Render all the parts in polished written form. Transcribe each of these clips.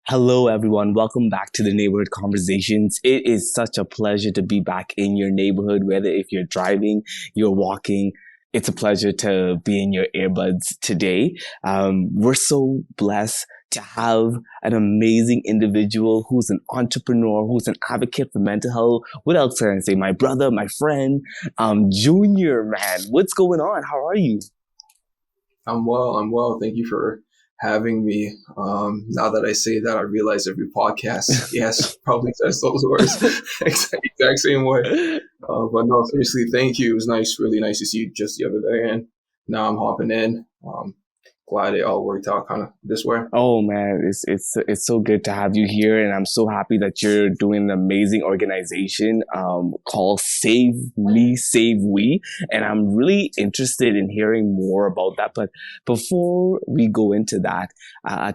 Hello, everyone. Welcome back to the Neighborhood Conversations. It is such a pleasure to be back in your neighborhood, whether if you're driving, you're walking. It's a pleasure to be in your earbuds today. We're so blessed to have an amazing individual who's an entrepreneur, who's an advocate for mental health. What else can I say? My brother, my friend, Junior, man. What's going on? How are you? I'm well. I'm well. Thank you for having me. Now that I say that, I realize every podcast, yes, probably says those words exact same way. But no, seriously, thank you. It was nice, really nice to see you just the other day, and now I'm hopping in. Glad it all worked out kind of this way. Oh man, it's so good to have you here, and I'm so happy that you're doing an amazing organization called Save Me, Save We, and I'm really interested in hearing more about that. But before we go into that,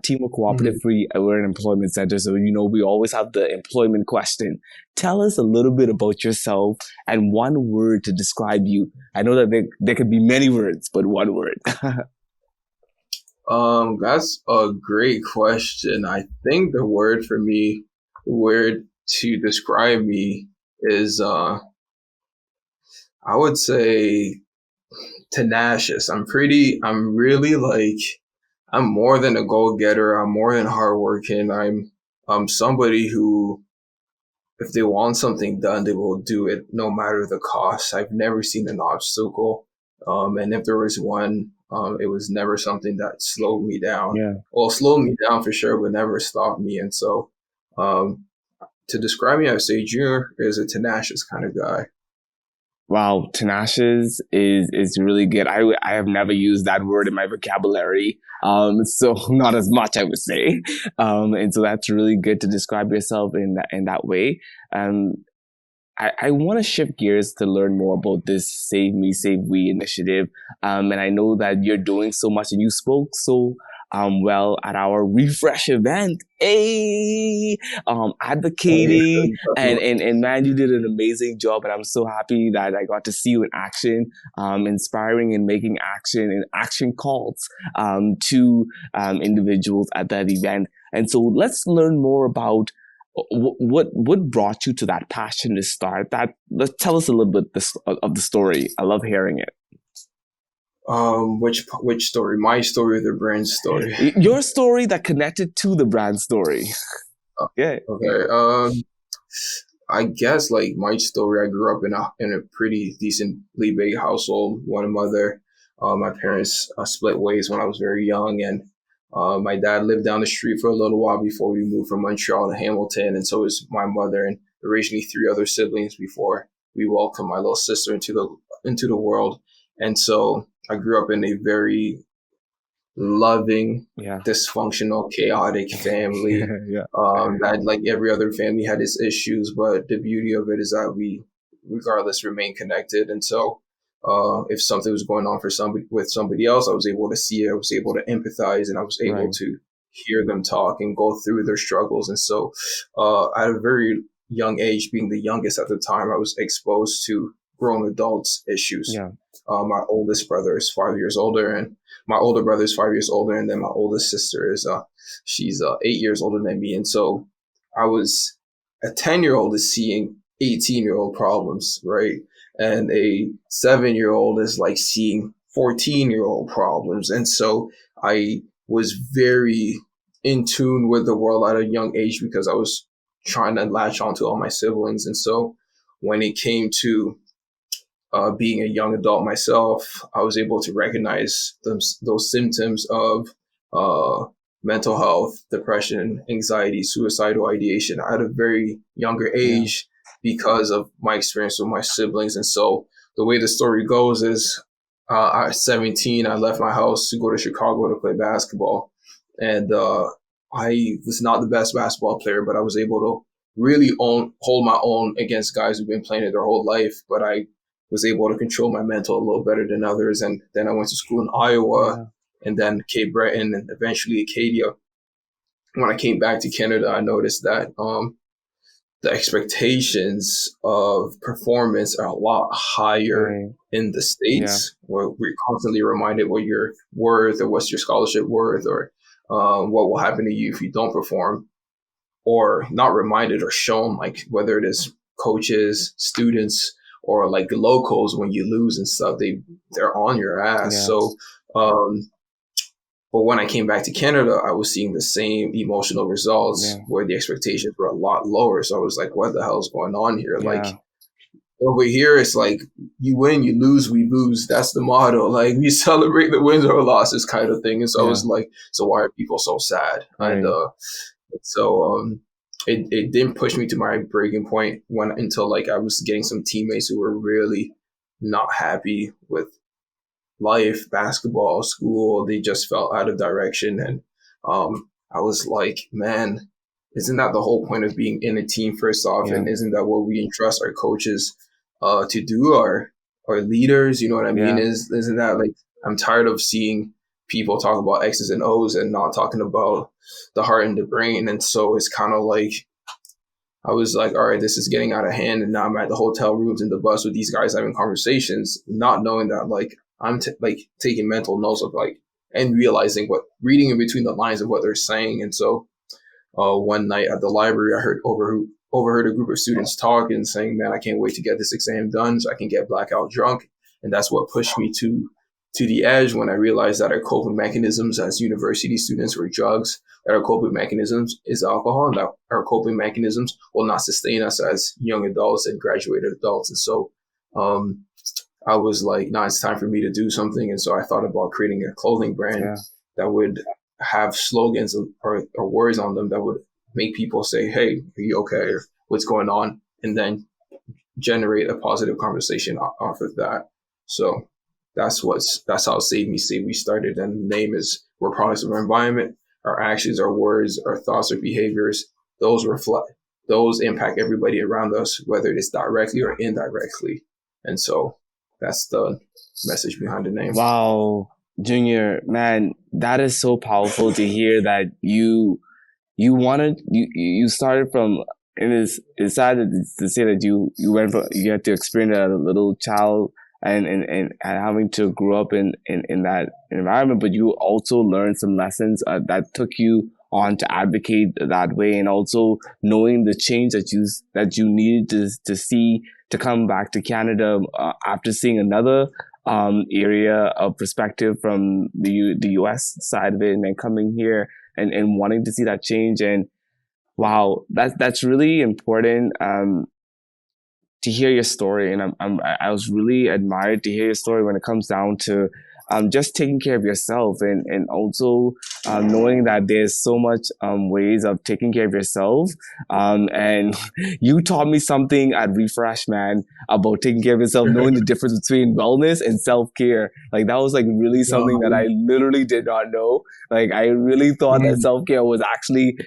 Teamwork Cooperative Mhm. Free, we're an employment center, so we always have the employment question. Tell us a little bit about yourself and one word to describe you. I know that there could be many words, but one word. That's a great question. I think the word for me, the word to describe me is, I would say tenacious. I'm really like, I'm more than a go-getter. I'm more than hardworking. I'm somebody who, if they want something done, they will do it no matter the cost. I've never seen an obstacle. And if there was one, it was never something that slowed me down. Yeah. Well, slowed me down for sure, but never stopped me. And so, um, to describe me, I would say Junior is a tenacious kind of guy. Wow, tenacious is really good. I have never used that word in my vocabulary. So not as much, I would say. And so that's really good to describe yourself in that way. Um, I want to shift gears to learn more about this Save Me, Save We initiative. And I know that you're doing so much and you spoke so well at our refresh event. Hey, Oh, yeah, advocating definitely. and man, you did an amazing job. And I'm so happy that I got to see you in action, inspiring and making action and action calls to individuals at that event. And so let's learn more about what brought you to that passion to start that. Let's tell us a little bit of the story. I love hearing Which story? My story or the brand's story? it. Your story that connected to the brand story. Yeah. Okay. I guess like my story, I grew up in a pretty decently big household, one mother. My parents split ways when I was very young, and my dad lived down the street for a little while before we moved from Montreal to Hamilton, and so was my mother and originally three other siblings before we welcomed my little sister into the world. And so I grew up in a very loving, Yeah. dysfunctional, chaotic family. Yeah. That like every other family had its issues, but the beauty of it is that we, regardless, remain connected. And so, if something was going on for somebody with somebody else, I was able to see it. I was able to empathize, and I was able Right. to hear them talk and go through their struggles. And so, at a very young age, being the youngest at the time, I was exposed to grown adults issues. Yeah. My oldest brother is 5 years older, and my older brother is 5 years older, and then my oldest sister is she's 8 years older than me. And so I was a 10-year-old is seeing 18-year-old problems, right? And a 7-year old is like seeing 14-year-old problems. And so I was very in tune with the world at a young age because I was trying to latch onto all my siblings. And so when it came to being a young adult myself, I was able to recognize those symptoms of uh, mental health, depression, anxiety, suicidal ideation at a very younger Yeah. age because of my experience with my siblings. And so the way the story goes is at 17, I left my house to go to Chicago to play basketball. And I was not the best basketball player, but I was able to really hold my own against guys who've been playing it their whole life. But I was able to control my mental a little better than others. And then I went to school in Iowa Yeah. and then Cape Breton and eventually Acadia. When I came back to Canada, I noticed that the expectations of performance are a lot higher Right. in the Yeah. States, where we're constantly reminded what you're worth or what's your scholarship worth or what will happen to you if you don't perform. or not reminded or shown, like whether it is coaches, students, or like the locals when you lose and stuff, they're on your ass. Yeah. So, but when I came back to Canada, I was seeing the same emotional results where the expectations were a lot lower. So I was like, what the hell is going on here? Yeah. Like over here, it's like you win, you lose, we lose. That's the motto. Like we celebrate the wins or losses kind of thing. And so I was like, so why are people so sad? Right. And it didn't push me to my breaking point until like I was getting some teammates who were really not happy with life, basketball, school. They just felt out of direction. And I was like, man, isn't that the whole point of being in a team first off? And isn't that what we entrust our coaches to do, our leaders? You know what I mean? Isn't that like, I'm tired of seeing people talk about X's and O's and not talking about the heart and the brain. And so it's kind of like, I was like, all right, this is getting out of hand. And now I'm at the hotel rooms in the bus with these guys having conversations, not knowing that like I'm taking mental notes of like, and realizing reading in between the lines of what they're saying. And so one night at the library, I overheard a group of students talk and saying, man, I can't wait to get this exam done so I can get blackout drunk. And that's what pushed me to the edge when I realized that our coping mechanisms as university students were drugs, that our coping mechanisms is alcohol, and that our coping mechanisms will not sustain us as young adults and graduated adults. And so I was like, nah, it's time for me to do something. And so I thought about creating a clothing brand that would have slogans or words on them that would make people say, hey, are you okay? Or what's going on? And then generate a positive conversation off of that. So that's how Save Me Save We started. And the name is, we're products of our environment. Our actions, our words, our thoughts, our behaviors, those impact everybody around us, whether it is directly or indirectly. And so that's the message behind the name. Wow, Junior, man, that is so powerful to hear that you started from, and it's sad to say that you had to experience as a little child and having to grow up in that environment, but you also learned some lessons that took you on to advocate that way, and also knowing the change that you needed to see to come back to Canada after seeing another area of perspective from the US side of it, and then coming here and wanting to see that change. And wow, that's really important to hear your story. And I was really admired to hear your story when it comes down to just taking care of yourself, and also knowing that there's so much ways of taking care of yourself. And you taught me something at Refresh, man, about taking care of yourself, knowing the difference between wellness and self-care. Like that was like really something that I literally did not know. Like I really thought that self-care was actually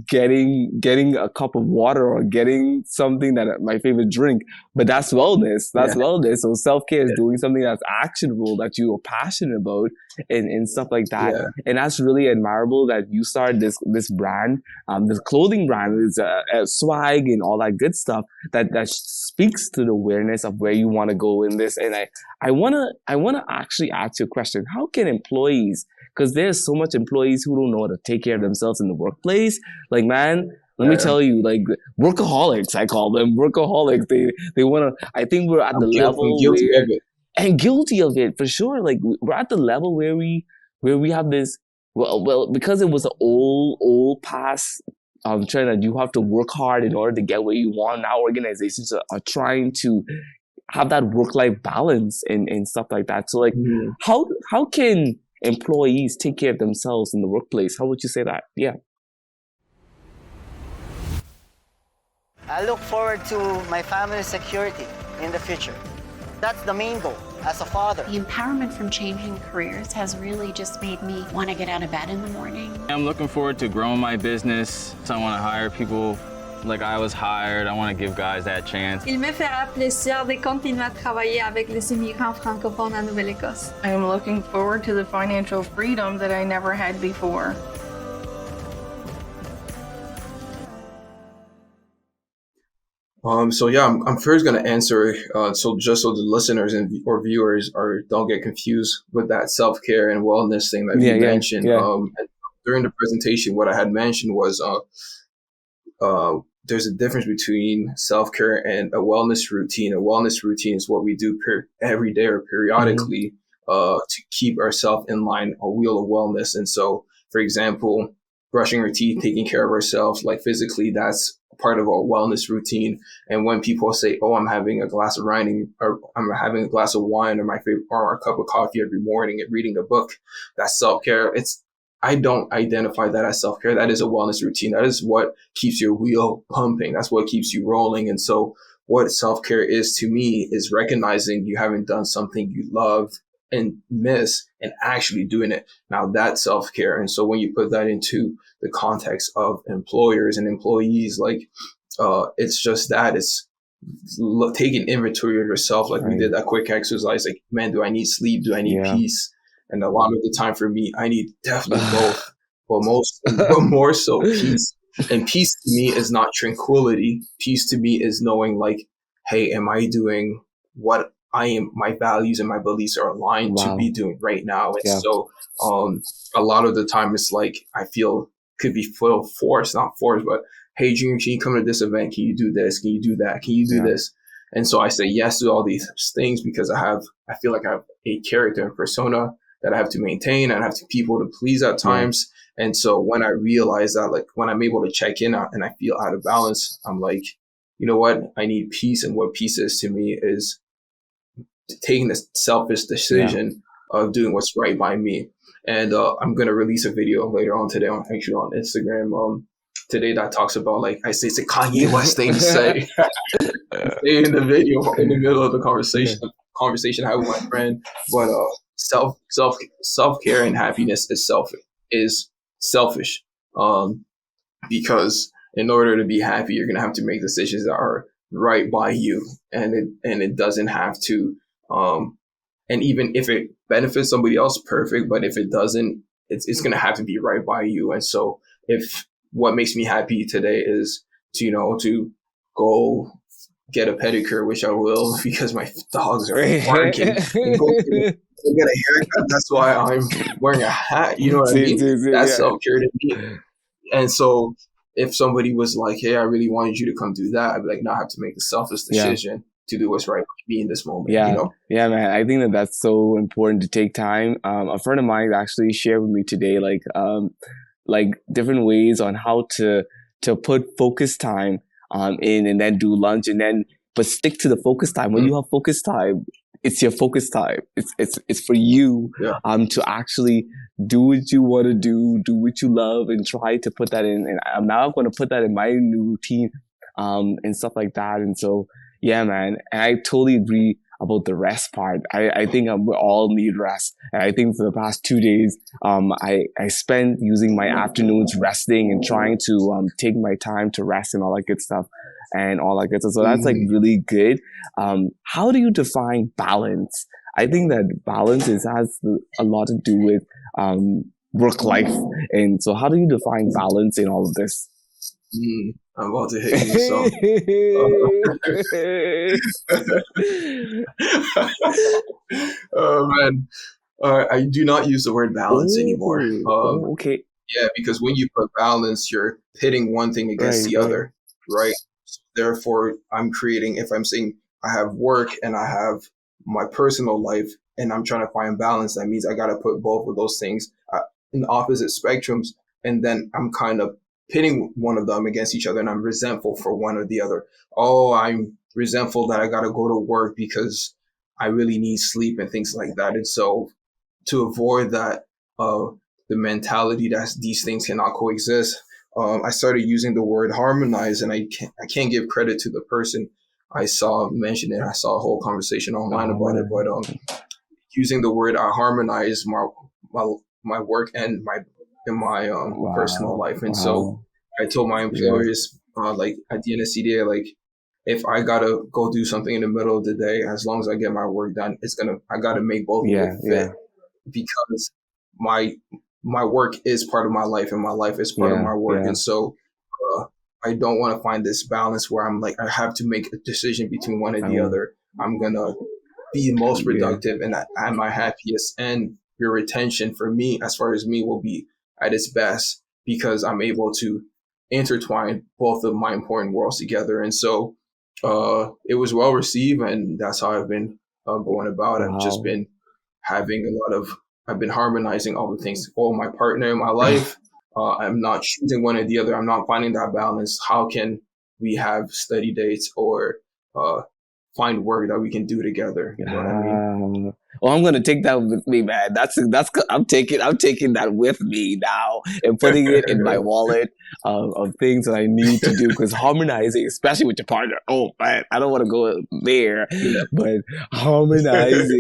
getting a cup of water or getting something my favorite drink, but that's wellness. That's wellness. So self-care is doing something that's actionable, that you are passionate about, and stuff like that. And that's really admirable that you started this brand, this clothing brand, is swag and all that good stuff that speaks to the awareness of where you want to go in this. And I wanna actually ask you a question. How can employees, because there's so much employees who don't know how to take care of themselves in the workplace. Like, man, let me tell you, like workaholics, I call them workaholics. They want to, I think we're at the level guilty of it for sure. Like we're at the level where we have this, well, because it was an old past trend that you have to work hard in order to get where you want. Now organizations are trying to have that work-life balance and stuff like that. So like, how can employees take care of themselves in the workplace? How would you say that? Yeah. I look forward to my family's security in the future. That's the main goal as a father. The empowerment from changing careers has really just made me want to get out of bed in the morning. I'm looking forward to growing my business. So I want to hire people like I was hired. I want to give guys that chance. Il me fera plaisir de continuer à travailler avec les immigrants francophones en Nouvelle-Écosse. I am looking forward to the financial freedom that I never had before. So yeah, I'm first going to answer, so just so the listeners or viewers don't get confused with that self-care and wellness thing that you mentioned. During the presentation, what I had mentioned was there's a difference between self-care and a wellness routine. A wellness routine is what we do every day or periodically to keep ourselves in line, a wheel of wellness. And so, for example, brushing our teeth, taking care of ourselves, like physically, that's part of our wellness routine. And when people say, "Oh, I'm having a glass of wine, or I'm having a glass of wine, or my favorite, or a cup of coffee every morning, and reading a book," that's self-care. I don't identify that as self-care. That is a wellness routine. That is what keeps your wheel pumping. That's what keeps you rolling. And so what self-care is to me is recognizing you haven't done something you love and miss and actually doing it. Now that's self-care. And so when you put that into the context of employers and employees, like, it's just that it's taking inventory of yourself. Like we did that quick exercise, like, man, do I need sleep? Do I need peace? And a lot of the time for me, I need definitely both, but more so peace. And peace to me is not tranquility. Peace to me is knowing, like, hey, am I doing what I am, my values and my beliefs are aligned to be doing right now? And so a lot of the time it's like, I feel could be full force, not force, but hey, Junior, can you come to this event? Can you do this? Can you do that? Can you do this? And so I say yes to all these things because I feel like I have a character and persona that I have to maintain, and I have to people to please at times. And so when I realize that, like, when I'm able to check in and I feel out of balance, I'm like, you know what? I need peace. And what peace is to me is taking the selfish decision of doing what's right by me. And I'm going to release a video later on today on Instagram today that talks about, like, I say it's a Kanye West thing to say. Say in the video in the middle of the conversation I have with my friend. But self-care and happiness is selfish. Because in order to be happy, you're gonna have to make decisions that are right by you, and it doesn't have to. And even if it benefits somebody else, perfect. But if it doesn't, it's gonna have to be right by you. And so, if what makes me happy today is to go get a pedicure, which I will because my dogs are barking, and go get a haircut. That's why I'm wearing a hat. You know what I mean? That's self-care to me. And so if somebody was like, hey, I really wanted you to come do that, I'd be like, no, I have to make the selfish decision to do what's right for me in this moment. Yeah, man. I think that's so important to take time. A friend of mine actually shared with me today, like different ways on how to put focus time in, and then do lunch, but stick to the focus time. When you have focus time, it's your focus time. It's for you to actually do what you want to do what you love, and try to put that in. And I'm now going to put that in my new routine and stuff like that. And so, yeah, man. And I totally agree about the rest part. I think we all need rest. And I think for the past 2 days, I spent using my afternoons resting and trying to take my time to rest and all that good stuff. So that's like really good. How do you define balance? I think that balance has a lot to do with work life. And so how do you define balance in all of this? I'm about to hit you oh man, I do not use the word balance anymore. Okay. Yeah, because when you put balance, you're pitting one thing against the other, right? So therefore, I'm creating. If I'm saying I have work and I have my personal life, and I'm trying to find balance, that means I got to put both of those things in opposite spectrums, and then I'm kind of pitting one of them against each other, and I'm resentful for one or the other. Oh, I'm resentful that I got to go to work because I really need sleep and things like that. And so to avoid that, the mentality that these things cannot coexist, I started using the word harmonize, and I can't give credit to the person I saw mention it. I saw a whole conversation online about it, but using the word I harmonize my work and my personal life. And so I told my employers, like at the end of CDA, like, if I gotta go do something in the middle of the day, as long as I get my work done, I gotta make both of it fit, because my work is part of my life and my life is part of my work. And so I don't want to find this balance where I'm like, I have to make a decision between one and the other. I'm gonna be most productive and at my happiest, and your retention for me, as far as me, will be at its best, because I'm able to intertwine both of my important worlds together. And so it was well received, and that's how I've been going about. I've just been I've been harmonizing all the things, my partner in my life. I'm not choosing one or the other. I'm not finding that balance. How can we have study dates or find work that we can do together? You know what I mean? Well, I'm gonna take that with me, man. I'm taking that with me now and putting it in my wallet of things that I need to do, because harmonizing, especially with your partner, oh man, I don't want to go there, but harmonizing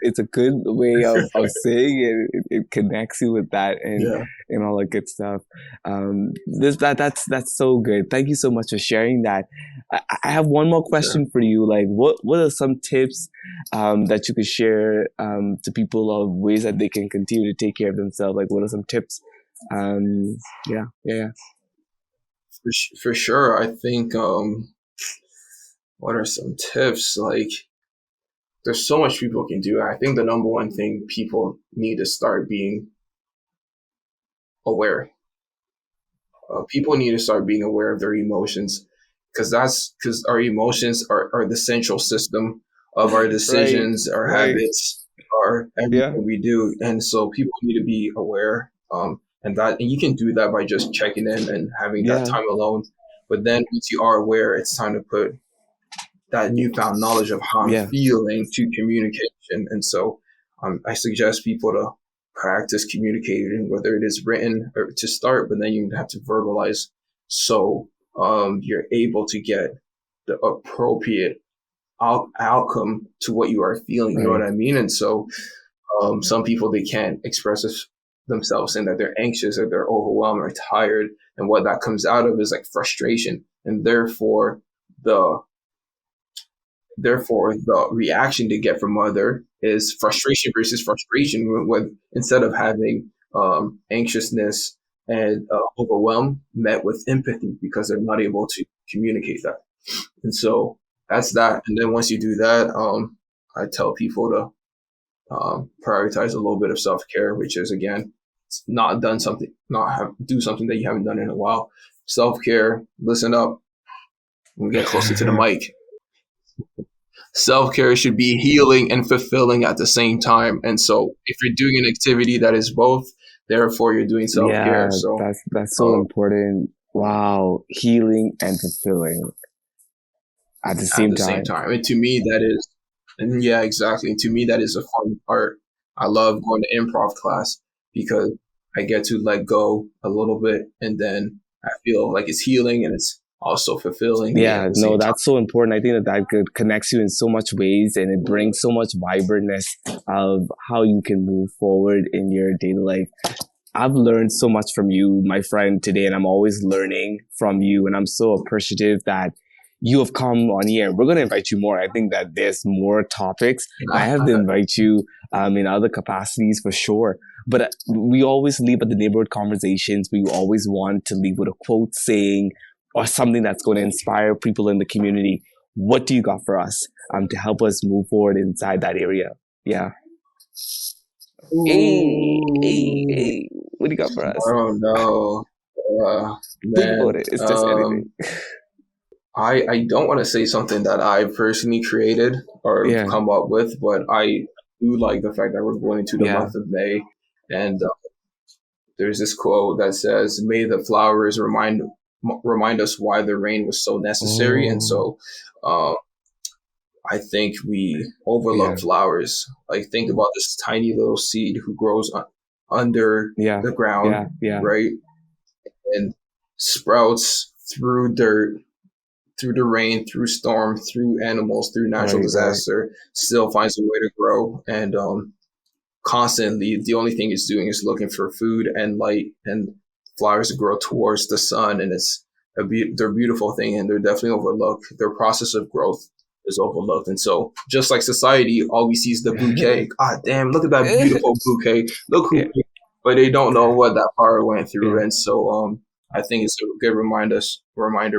it's a good way of saying it. It connects you with that and all that good stuff. That's so good. Thank you so much for sharing that. I have one more question for you. Like, what are some tips that you could share to people of ways that they can continue to take care of themselves? Like, what are some tips? For sure. I think what are some tips? Like, there's so much people can do. I think the number one thing, people need to start being aware. People need to start being aware of their emotions, because our emotions are the central system of our decisions, our habits, our everything we do. And so people need to be aware. And you can do that by just checking in and having that time alone. But then once you are aware, it's time to put that newfound knowledge of how I'm feeling to communication. And so I suggest people to practice communicating, whether it is written or to start, but then you have to verbalize, so you're able to get the appropriate outcome to what you are feeling. You know what I mean? And so some people, they can't express themselves, saying that they're anxious or they're overwhelmed or tired, and what that comes out of is like frustration, and therefore the reaction they get from other is frustration versus frustration, when instead of having anxiousness and overwhelm met with empathy, because they're not able to communicate that. And so that's that. And then once you do that, I tell people to prioritize a little bit of self-care, which is, again, do something that you haven't done in a while. Self-care, listen up. We'll get closer to the mic. Self-care should be healing and fulfilling at the same time. And so if you're doing an activity that is both, therefore you're doing self-care. Yeah, so that's so important. Wow. Healing and fulfilling at the same time. And to me, that is, and yeah, exactly. And to me, that is a fun part. I love going to improv class because I get to let go a little bit, and then I feel like it's healing and it's also fulfilling. Yeah, no, that's so important. I think that connects you in so much ways, and it brings so much vibrantness of how you can move forward in your daily life. I've learned so much from you, my friend, today, and I'm always learning from you. And I'm so appreciative that you have come on here. We're going to invite you more. I think that there's more topics. I have to invite you in other capacities for sure. But we always leave at the neighborhood conversations. We always want to leave with a quote saying, or something that's going to inspire people in the community. What do you got for us to help us move forward inside that area? Yeah. Hey, what do you got for us? I don't know. Man, it's just anything. I don't want to say something that I personally created or come up with, but I do like the fact that we're going into the month of May. And there's this quote that says, "May the flowers remind us why the rain was so necessary." And so I think we overlook flowers. Like, think about this tiny little seed who grows under the ground, right? And sprouts through dirt, through the rain, through storm, through animals, through natural disaster, still finds a way to grow. And constantly, the only thing it's doing is looking for food and light, and flowers grow towards the sun, and they're a beautiful thing, and they're definitely overlooked. Their process of growth is overlooked. And so, just like society, all we see is the bouquet. God damn, look at that beautiful bouquet. Look who, but they don't know what that flower went through. And so, I think it's a good reminder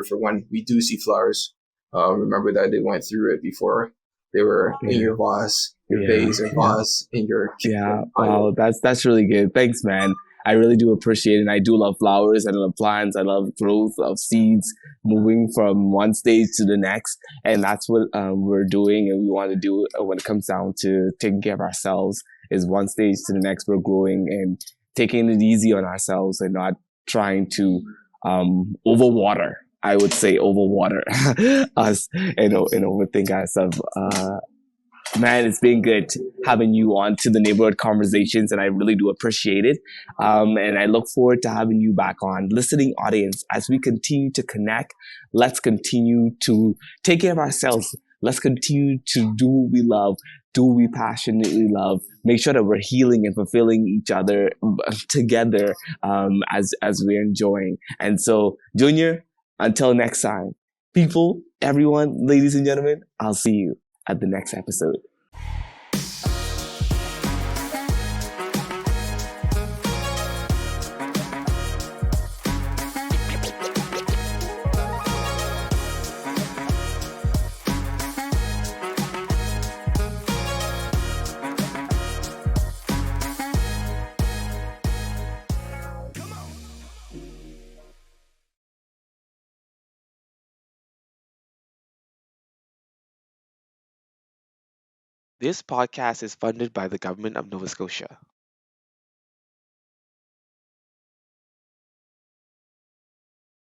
for when we do see flowers. Remember that they went through it before they were in your vase, your vase or vase in your wow, that's really good. Thanks, man. I really do appreciate it. And I do love flowers. I love plants. I love growth of seeds moving from one stage to the next. And that's what we're doing. And we want to do when it comes down to taking care of ourselves is one stage to the next. We're growing and taking it easy on ourselves and not trying to overwater. I would say overwater us and overthink ourselves. Man, it's been good having you on to the neighborhood conversations, and I really do appreciate it. And I look forward to having you back on. Listening audience, as we continue to connect, let's continue to take care of ourselves. Let's continue to do what we love, do what we passionately love. Make sure that we're healing and fulfilling each other together as we're enjoying. And so, Junior, until next time, people, everyone, ladies and gentlemen, I'll see you at the next episode. This podcast is funded by the Government of Nova Scotia.